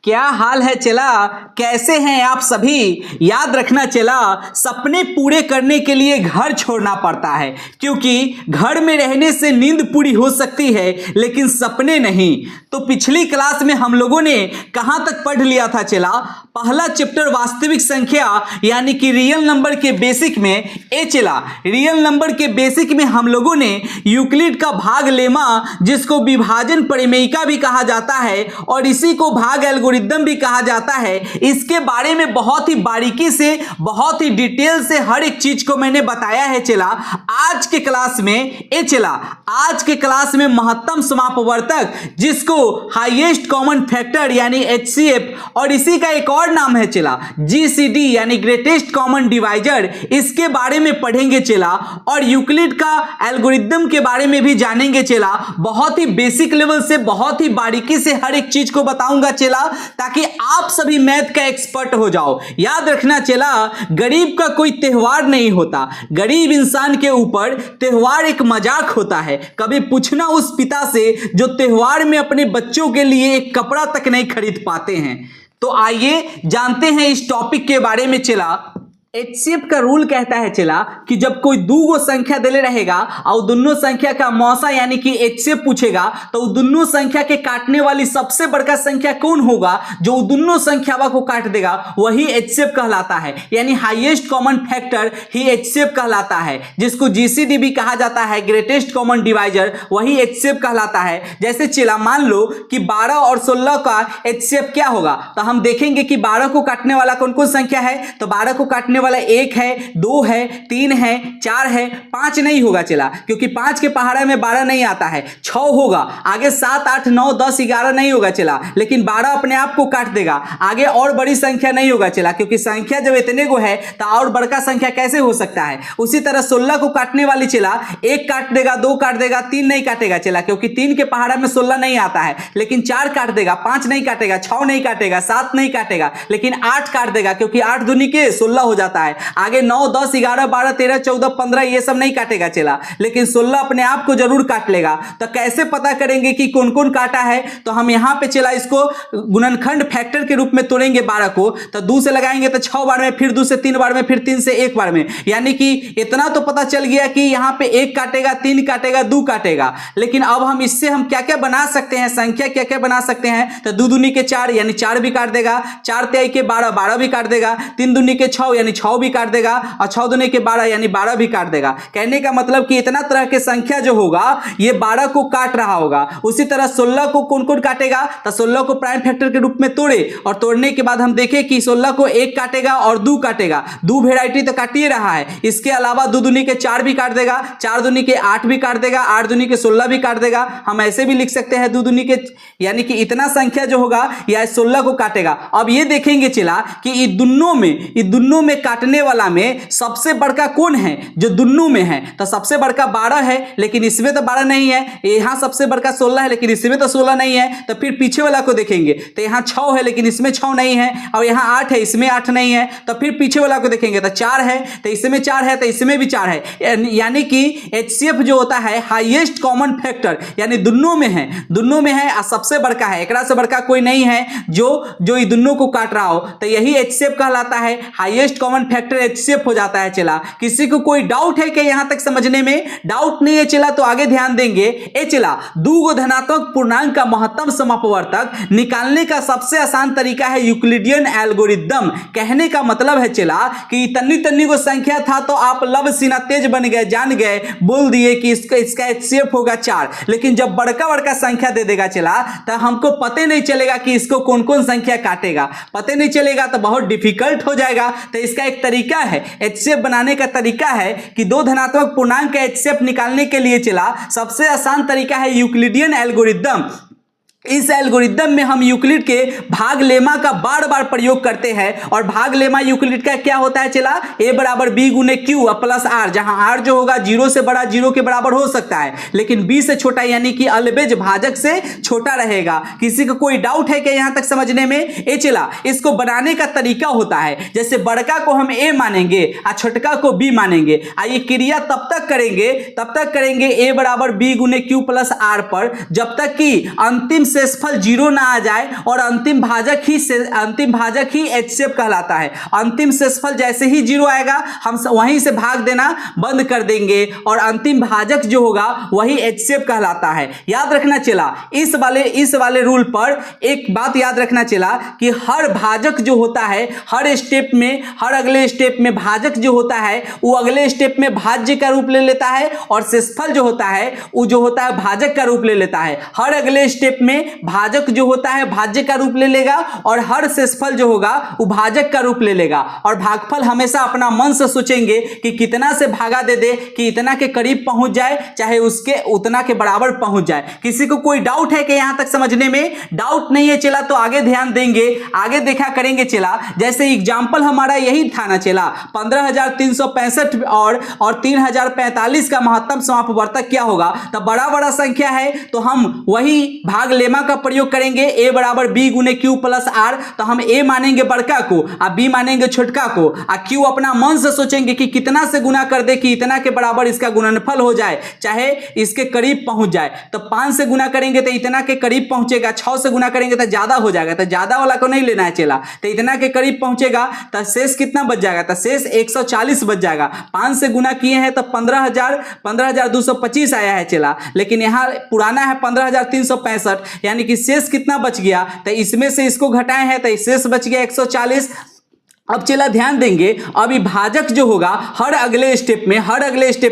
क्या हाल है चला, कैसे हैं आप सभी। याद रखना चला, सपने पूरे करने के लिए घर छोड़ना पड़ता है, क्योंकि घर में रहने से नींद पूरी हो सकती है लेकिन सपने नहीं। तो पिछली क्लास में हम लोगों ने कहां तक पढ़ लिया था चला। पहला चैप्टर वास्तविक संख्या यानी कि रियल नंबर के बेसिक में चला। रियल नंबर के बेसिक में हम लोगों ने यूक्लिड का भाग लेमा, जिसको विभाजन परिमेयिका भी कहा जाता है और इसी को भाग एल्गोरिदम भी कहा जाता है, इसके बारे में बहुत ही बारीकी से, बहुत ही डिटेल से हर एक चीज को मैंने बताया है चला। आज के क्लास में आज के क्लास में महत्तम समापवर्तक, जिसको हाईएस्ट कॉमन फैक्टर यानी एचसीएफ और इसी का एक और नाम है चला जीसीडी यानी ग्रेटेस्ट कॉमन डिवाइजर, इसके बारे में पढ़ेंगे चला। और यूक्लिड का एल्गोरिदम के बारे में भी जानेंगे चला। बहुत ही बेसिक लेवल से, बहुत ही बारीकी से हर एक चीज को बताऊंगा चला, ताकि आप सभी मैथ का एक्सपर्ट हो जाओ। याद रखना चला, गरीब का कोई त्योहार नहीं होता, गरीब इंसान के ऊपर त्योहार एक मजाक होता है। कभी पूछना उस पिता से जो त्योहार में अपने बच्चों के लिए एक कपड़ा तक नहीं खरीद पाते हैं। तो आइए जानते हैं इस टॉपिक के बारे में चला। एचसीएफ का रूल कहता है चला कि जब कोई दो संख्या दिले रहेगा और दोनों संख्या का मौसा यानी कि एचसीएफ पूछेगा, तो दोनों संख्या के काटने वाली सबसे बड़का संख्या कौन होगा, जो दोनों संख्यावा को काट देगा, वही एचसीएफ कहलाता है। यानी हाईएस्ट कॉमन फैक्टर ही एचसीएफ कहलाता है, जिसको जीसीडी भी कहा जाता है, ग्रेटेस्ट कॉमन डिवाइजर, वही एचसीएफ कहलाता है। जैसे चला मान लो कि 12 और 16 का एचसीएफ क्या होगा, तो हम देखेंगे कि 12 को काटने वाला कौन कौन संख्या है। तो 12 को काटने वाला 1 है, 2 है, 3 है, 4 है, 5 नहीं होगा चला, क्योंकि 5 के पहाड़ा में 12 नहीं आता है। 6 होगा, आगे 7, 8, 9, 10, 11 नहीं होगा चला, लेकिन 12 अपने आप को काट देगा। आगे और बड़ी संख्या नहीं होगा चला, क्योंकि संख्या जब इतने को है तो और बड़का संख्या कैसे हो सकता है। उसी तरह 16 को काटने वाली चला 1 काट देगा, 2 काट देगा, 3 नहीं काटेगा चला, क्योंकि 3 के पहाड़ा में 16 नहीं आता है, लेकिन 4 काट देगा, 5 नहीं काटेगा, 6 नहीं काटेगा, 7 नहीं काटेगा, लेकिन 8 काट देगा, क्योंकि 8 दूनी के 16 हो जाता है। आगे 9, 10, 11, 12, 13, 14, 15 ये सब नहीं काटेगा चला, लेकिन 16 अपने आप को जरूर काट लेगा। तो कैसे पता करेंगे कि कौन कौन काटा है, तो हम यहां पे चला इसको गुणनखंड फैक्टर के रूप में तोड़ेंगे 12 को। तो 2 से लगाएंगे तो 6 बार में, फिर 2 से 3 बार में, फिर 3 से 1 बार में, यानी कि इतना तो पता चल गया कि यहां पे 1 काटेगा, 3 काटेगा, 2 काटेगा। लेकिन अब हम इससे हम क्या क्या बना सकते हैं, संख्या क्या क्या बना सकते हैं। तो 2 दूनी के 4 यानी 4 भी काट देगा, 4 तिहाई के 12, 12 भी काट देगा, 3 दूनी के 6 यानी 6 भी काट देगा, और 6 दूनी के 12 यानी 12 भी काट देगा। कहने का मतलब कि इतना तरह के संख्या जो होगा ये 12 को काट रहा होगा। उसी तरह 16 को कौन कौन काटेगा, तो 16 को प्राइम फैक्टर के रूप में तोड़े, और तोड़ने के बाद हम देखें कि 16 को 1 काटेगा और 2 काटेगा। 2 वेराइटी तो काट ही रहा है, इसके अलावा 2 दूनी के 4 भी काट देगा, 4 दूनी के 8 भी काट देगा, 8 दूनी के 16 भी काट देगा। हम ऐसे भी लिख सकते हैं 2 दूनी के, यानी कि इतना संख्या जो होगा यह 16 को काटेगा। अब ये देखेंगे चला कि ये दोनों में काटने वाला में सबसे बड़का कौन है, जो दुन्नों में है। तो सबसे बड़का 12 है, लेकिन इसमें तो 12 नहीं है। यहां सबसे बड़का 16 है, लेकिन इसमें तो 16 नहीं है। तो फिर पीछे वाला को देखेंगे तो यहां 6 है, लेकिन इसमें 6 नहीं है, और यहां 8 है, इसमें 8 नहीं है। तो फिर पीछे वाला को देखेंगे तो 4 है, तो इसमें 4 है, तो इसमें भी 4 है। यानी कि एचसीएफ जो होता है हाईएस्ट कॉमन फैक्टर, यानी दोनों में है और सबसे बड़का है, एकरा से बड़का कोई नहीं है जो ये दोनों को काट रहा हो। तो यही एचसीएफ कहलाता है, हाईएस्ट कॉमन फैक्टर एचसीएफ हो जाता है चला। किसी को कोई डाउट है कि यहां तक समझने में? डाउट नहीं है चला, तो आगे ध्यान देंगे। चला 2 धनात्मक पूर्णांक का महत्तम समापवर्तक निकालने का सबसे आसान तरीका है यूक्लिडियन एल्गोरिदम। कहने का मतलब है चला कि तन्नी को संख्या था तो आप लब सीना तेज बन गए, जान गए, बोल दिए कि इसका एचसीएफ होगा 4। लेकिन जब बड़का संख्या दे देगा चला तो हमको पता नहीं चलेगा कि इसको कौन कौन संख्या काटेगा, पता नहीं चलेगा तो बहुत डिफिकल्ट हो जाएगा। तो इसका एक तरीका है, एचसीएफ बनाने का तरीका है कि 2 धनात्मक पूर्णांक का एचसीएफ निकालने के लिए चला सबसे आसान तरीका है यूक्लिडियन एल्गोरिदम। इस एल्गोरिदम में हम यूक्लिड के भाग लेमा का बार बार प्रयोग करते हैं, और भाग लेमा यूक्लिड का क्या होता है चला, a बराबर b गुने क्यू प्लस r, जहां r जो होगा 0 से बड़ा 0 के बराबर हो सकता है, लेकिन b से छोटा यानी कि अलबेज भाजक से छोटा रहेगा। किसी को कोई डाउट है कि यहां तक समझने में? चला इसको बनाने का तरीका होता है, जैसे बड़का को हम a मानेंगे और छोटका को b मानेंगे। ये क्रिया तब तक करेंगे a बराबर b गुने क्यू प्लस r पर, जब तक कि अंतिम शेषफल जीरो ना आ जाए और अंतिम भाजक ही HCF कहलाता है। अंतिम शेषफल जैसे ही जीरो आएगा हम वहीं से भाग देना बंद कर देंगे और अंतिम भाजक जो होगा वही HCF कहलाता है। याद रखना चला इस वाले रूल पर एक बात याद रखना चला कि हर भाजक जो होता है हर अगले स्टेप में भाजक जो होता है वो अगले स्टेप में भाज्य का रूप ले लेता है और शेषफल जो होता है वो जो होता है भाजक का रूप ले लेता है। हर अगले स्टेप में भाजक जो होता है भाज्य का रूप ले लेगा और हर शेषफल जो होगा वो भाजक का रूप ले लेगा। और भागफल हमेशा अपना मन से सोचेंगे कि कितना से भागा दे दे कि इतना के करीब पहुंच जाए चाहे उसके उतना के बराबर पहुंच जाए। किसी को कोई डाउट है कि यहां तक समझने में? डाउट नहीं है चला तो आगे ध्यान देंगे, आगे देखा करेंगे चला। जैसे एग्जाम्पल हमारा यही था ना चला 15,365 और 3,045 का महत्तम समापवर्तक क्या होगा? तब बड़ा संख्या है तो हम वही भाग लेमा का प्रयोग करेंगे। a बराबर b गुने q प्लस r, तो हम a मानेंगे बड़का को और b मानेंगे छोटका को और q अपना मन से सोचेंगे कि कितना से गुना कर दे कि इतना के बराबर इसका गुणनफल हो जाए चाहे इसके करीब पहुंच जाए। तो 5 से गुना करेंगे तो इतना के करीब पहुंचेगा, 6 से गुना करेंगे तो ज्यादा हो जाएगा, तो ज्यादा वाला को नहीं लेना है चला। तो इतना के करीब पहुंचेगा तो शेष कितना बच जाएगा? तो शेष 140 बच जाएगा। 5 से गुना किए हैं तो 15,225 आया है चला, लेकिन यहाँ पुराना है 15,365 यानी कि शेष कितना बच गया? तो इसमें से इसको घटाए हैं तो शेष बच गया 140। अब चला ध्यान देंगे अभी भाजक जो होगा हर अगले स्टेप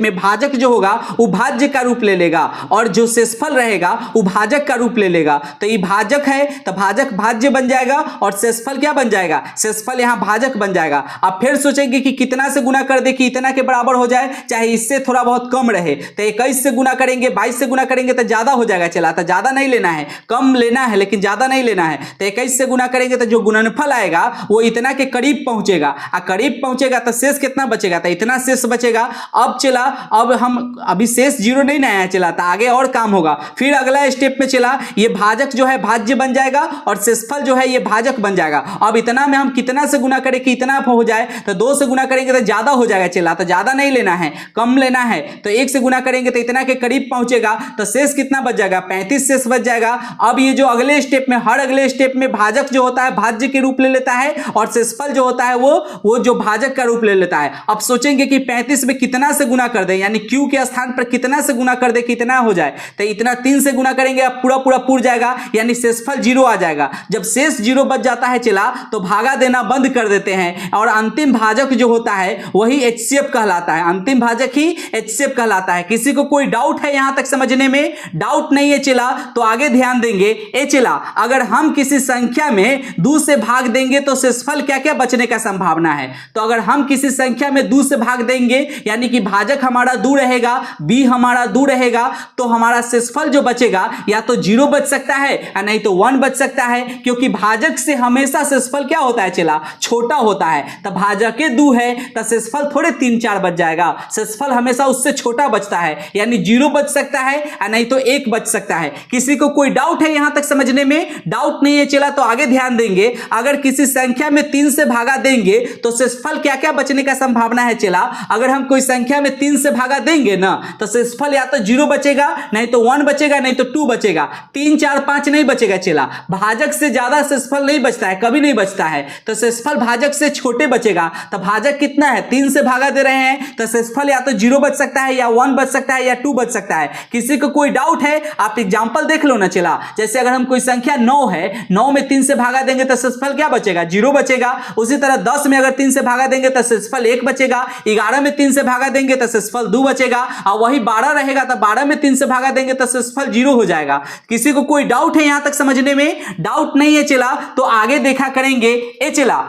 में भाजक जो होगा वो भाज्य का रूप ले लेगा और जो शेषफल रहेगा वो भाजक का रूप ले लेगा। तो ये भाजक है तो भाजक भाज्य बन जाएगा और शेषफल क्या बन जाएगा? शेषफल यहाँ भाजक बन जाएगा। अब फिर सोचेंगे कि कितना से गुना कर दे कि इतना के बराबर हो जाए चाहे इससे थोड़ा बहुत कम रहे। तो 21 से गुना करेंगे, 22 से गुना करेंगे तो ज्यादा हो जाएगा चला, तो ज्यादा नहीं लेना है, कम लेना है लेकिन ज्यादा नहीं लेना है। तो 21 से गुना करेंगे तो जो गुणनफल आएगा वो इतना के करीब पहुंचेगा और करीब पहुंचेगा तो शेष कितना बचेगा? तो इतना शेष बचेगा। अब चला अब हम अभी शेष जीरो नहीं ना आया चला, तो आगे और काम होगा। फिर अगला स्टेप में चला ये भाजक जो है भाज्य बन जाएगा और शेषफल जो है ये भाजक बन जाएगा। अब इतना में हम कितना से गुना करें कि इतना हो जाए? तो 2 से गुना करेंगे तो ज्यादा हो जाएगा चला, तो ज्यादा नहीं लेना है, कम लेना है। तो 1 से गुना करेंगे तो इतना के करीब पहुंचेगा तो शेष कितना बच जाएगा? 35 शेष बच जाएगा। अब ये जो अगले स्टेप में हर अगले स्टेप में भाजक जो होता है भाज्य के रूप ले लेता है और शेषफल जो होता है वो जो भाजक का रूप ले लेता है। अब सोचेंगे कि 35 में कितना से गुना कर दे, यानी q के स्थान पर कितना से गुना कर दे कितना हो जाए? तो इतना 3 से गुना करेंगे अब पूरा पुर जाएगा यानी शेषफल जीरो आ जाएगा। जब शेष जीरो बच जाता है चला तो भागा देना बंद कर देते हैं और अंतिम भाजक जो होता है वही HCF कहलाता है। अंतिम भाजक ही HCF कहलाता है। किसी को कोई डाउट है यहां तक समझने में? डाउट नहीं है चला तो आगे ध्यान देंगे। ए चला अगर हम किसी संख्या में 2 से भाग देंगे तो शेषफल क्या क्या बचने का संभावना है? तो अगर हम किसी संख्या में 2 से भाग देंगे यानी कि भाजक हमारा 2 रहेगा, b हमारा 2 रहेगा, तो हमारा शेषफल जो बचेगा या तो 0 बच सकता है या नहीं तो 1 बच सकता है, क्योंकि भाजक से हमेशा शेषफल क्या होता है चला? छोटा होता है। तो भाजक 2 है तो शेषफल थोड़े 3-4 बच जाएगा, शेषफल हमेशा उससे छोटा बचता है यानी 0 बच सकता है या नहीं तो 1 बच सकता है। किसी को कोई डाउट है यहां तक समझने में? डाउट नहीं है चला तो आगे ध्यान देंगे। अगर किसी संख्या में 3 से भागा देंगे तो शेषफल क्या क्या बचने का संभावना है चला? अगर हम कोई संख्या में 3 से भागा देंगे ना तो शेषफल या तो 0 बचेगा नहीं तो 1 बचेगा नहीं तो 2 बचेगा, 3 4 5 नहीं बचेगा चला। भाजक से ज्यादा शेषफल नहीं बचता है, कभी नहीं बचता है। तो शेषफल भाजक से छोटे बचेगा। तो भाजक कितना है? 3 से भागा दे रहे हैं तो शेषफल या तो 0 बच सकता है या 1 बच सकता है या 2 बच सकता है। किसी को कोई डाउट है? आप एग्जांपल देख लो ना चला। जैसे अगर हम कोई संख्या 9 है, 9 में 3 से भागा देंगे तो शेषफल क्या बचेगा? 0 बचेगा। उसी तरह 10 में अगर 3 से भागा देंगे तो शेषफल 1 बचेगा। 11 में 3 से भागा देंगे तो शेषफल 2 बचेगा और वही 12 रहेगा तो 12 में 3 से भागा देंगे तो शेषफल 0 हो जाएगा। किसी को कोई डाउट है यहां तक समझने में? डाउट नहीं है चला तो आगे देखा करेंगे। ए चला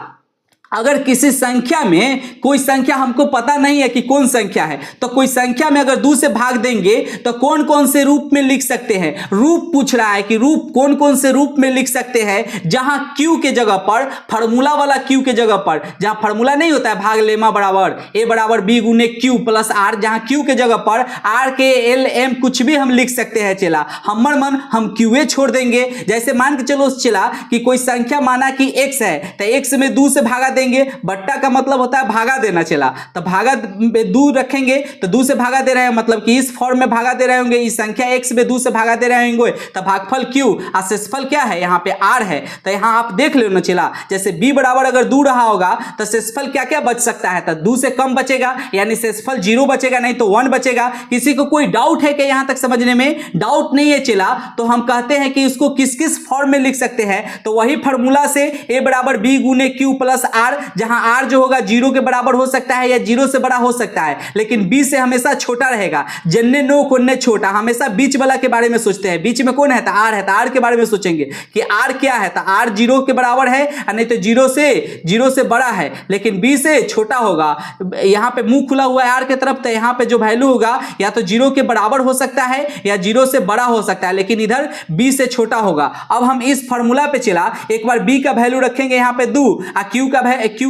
अगर किसी संख्या में कोई संख्या हमको पता नहीं है कि कौन संख्या है, तो कोई संख्या में अगर 2 से भाग देंगे तो कौन कौन से रूप में लिख सकते हैं? रूप पूछ रहा है कि रूप कौन कौन से रूप में लिख सकते हैं, जहां q के जगह पर फार्मूला वाला q के जगह पर, जहां फार्मूला नहीं होता है भाग लेमा बराबर a बराबर b गुने q प्लस r, जहां q के जगह पर r के l m कुछ भी हम लिख सकते हैं चला। हमर मन हम qa छोड़ देंगे। जैसे मान के चलो चला कि कोई संख्या माना कि x है तो x में 2 से भागा देंगे, बट्टा का मतलब होता है भागा देना चला, तो भागा दूर रखेंगे तो दू से भागा दे रहे हैं, मतलब कि इस फॉर्म में भागा दे रहे होंगे, इस संख्या x में दू से भागा दे रहे होंगे, तो भागफल q और शेषफल क्या है यहाँ पे r है। तो यहाँ आप देख लो ना चला, जैसे b बराबर अगर दू रहा होगा तो शेषफल क्या क्या बच सकता है, तो दू से कम बचेगा यानी शेषफल 0 बचेगा, नहीं तो 1 बचेगा। किसी को कोई डाउट है कि यहाँ तक समझने में? डाउट नहीं है चला, तो हम कहते हैं कि इसको किस किस फॉर्म में लिख सकते हैं, तो वही फार्मूला से a बराबर b गुने q प्लस r, जहां r जो होगा 0 के बराबर हो सकता है या 0 से बड़ा हो सकता है, लेकिन b से हमेशा छोटा रहेगा। जन्ने नो कोन्ने छोटा, हमेशा बीच वाला के बारे में सोचते हैं। बीच में कौन है? तो r है, तो r के बारे में सोचेंगे कि r क्या है, तो r 0 के बराबर है, नहीं तो 0 से बड़ा है, लेकिन b से छोटा होगा। यहाँ पे मुंह खुला हुआ है r के तरफ, तो यहाँ पे जो वैल्यू होगा या तो 0 के बराबर हो सकता है या 0 से बड़ा हो सकता है, लेकिन इधर b से छोटा होगा। अब हम इस फार्मूला पे चला, एक बार b का वैल्यू रखेंगे यहाँ पे 2, q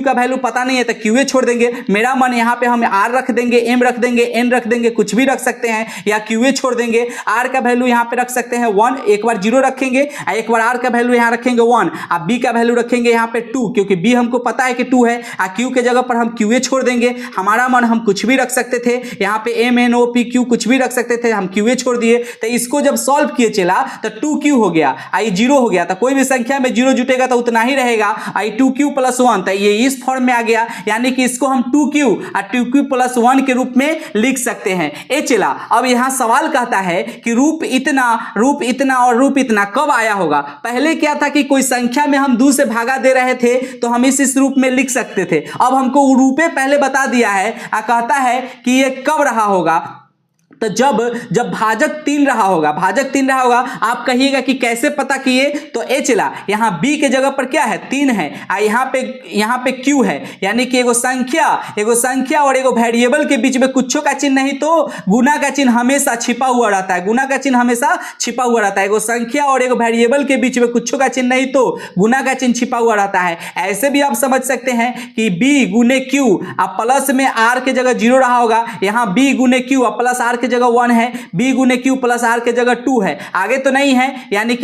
का वैल्यू पता नहीं है तो qa छोड़ देंगे। मेरा मन यहाँ पे हम r रख देंगे, m रख देंगे, n रख देंगे, कुछ भी रख सकते हैं, या qa छोड़ देंगे। r का वैल्यू यहाँ पे रख सकते हैं 1, एक बार 0 रखेंगे, एक बार r का वैल्यू यहाँ रखेंगे 1, अब b का वैल्यू रखेंगे यहाँ पे 2, क्योंकि b हमको पता है कि 2 है। q के जगह पर हम qa छोड़ देंगे। हमारा मन हम कुछ भी रख सकते थे, यहाँ पे m n o p q कुछ भी रख सकते थे, हम qa छोड़ दिए। तो इसको जब सॉल्व किए चला तो 2q हो गया, आई 0 हो गया, तो कोई भी संख्या में 0 जुटेगा तो उतना ही रहेगा, आई 2q प्लस 1, तो ये इस फॉर्म में आ गया, यानी कि इसको हम 2q और 2q प्लस 1 के रूप में लिख सकते हैं। ए चला, अब यहाँ सवाल कहता है कि रूप इतना और रूप इतना कब आया होगा। पहले क्या था कि कोई संख्या में हम 2 से भागा दे रहे थे तो हम इस रूप में लिख सकते थे। अब हमको रूपे पहले बता दिया है, कहता है कि ये कब रहा होगा, तो जब भाजक 3 रहा होगा, आप कहिएगा कि कैसे पता किए, तो ए चला, यहाँ b के जगह पर क्या है 3 है, यहाँ पे q है, यानी कि एगो संख्या और एगो वेरिएबल के बीच में कुछो का चिन्ह नहीं तो गुना का चिन्ह हमेशा छिपा हुआ रहता है। एगो संख्या और एगो वेरिएबल के बीच में कुछो का चिन्ह नहीं तो गुना का चिन्ह छिपा हुआ रहता है। ऐसे भी आप समझ सकते हैं कि b गुने q, अब प्लस में r के जगह 0 रहा होगा, यहाँ b गुने q और प्लस r के जगह 1 है, b गुने q प्लस r के जगह 2 है, आगे तो नहीं है, यानी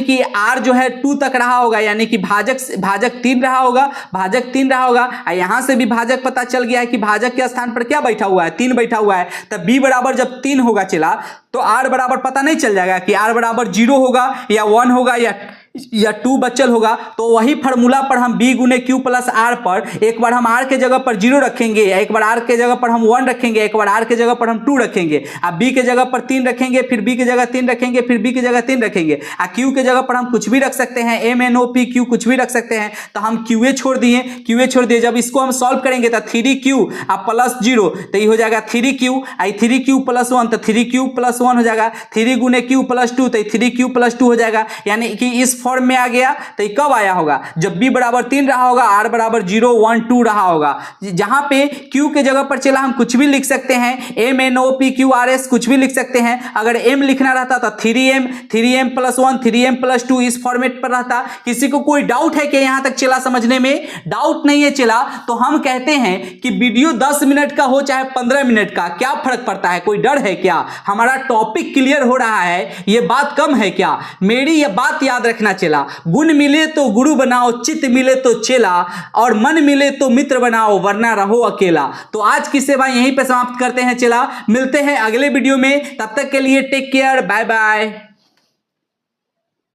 कि r जो है 2 तक रहा होगा, यानी कि भाजक 3 रहा होगा। यहां से भी भाजक पता चल गया है कि भाजक के स्थान पर क्या बैठा हुआ है, 3 बैठा हुआ है। तब b बराबर जब 3 होगा चला तो r बराबर पता नहीं चल जाएगा कि r बराबर 0 होगा या 1 होगा या 2 बचल होगा। तो वही फार्मूला पर हम b गुने q प्लस r पर एक बार हम r के जगह पर 0 रखेंगे, एक बार r के जगह पर हम 1 रखेंगे, एक बार r के जगह पर हम 2 रखेंगे, अब b के जगह पर 3 रखेंगे, फिर b की जगह 3 रखेंगे, फिर b की जगह 3 रखेंगे, q के जगह पर हम कुछ भी रख सकते हैं, m n o p q कुछ भी रख सकते हैं। तो हम qa छोड़ दिए। जब इसको हम सॉल्व करेंगे तो 3q अब प्लस 0, तो ये हो जाएगा 3q, आई 3q प्लस 1, तो 3q प्लस 1 हो जाएगा, 3 गुने q प्लस 2, तो 3q प्लस 2 हो जाएगा, यानी कि इस फॉर्म में आ गया। तो ये कब आया होगा? जब b बराबर 3 रहा होगा, r बराबर 0 1 2 रहा होगा। जहां पे q के जगह पर चला हम कुछ भी लिख सकते हैं, m n o p q r s कुछ भी लिख सकते हैं। अगर m लिखना रहता तो 3m प्लस 1 3m प्लस 2 इस फॉर्मेट पर रहता। किसी को कोई डाउट है कि यहां तक चला समझने में? डाउट नहीं है चला, तो हम कहते हैं कि वीडियो 10 मिनट का हो चाहे 15 मिनट का, क्या फर्क पड़ता है? कोई डर है क्या? हमारा टॉपिक क्लियर हो रहा है, ये बात कम है क्या? मेरी ये बात याद रखना चला, गुण मिले तो गुरु बनाओ, चित्त मिले तो चेला, और मन मिले तो मित्र बनाओ, वरना रहो अकेला। तो आज की सेवा यहीं पे समाप्त करते हैं चला, मिलते हैं अगले वीडियो में, तब तक के लिए टेक केयर, बाय बाय।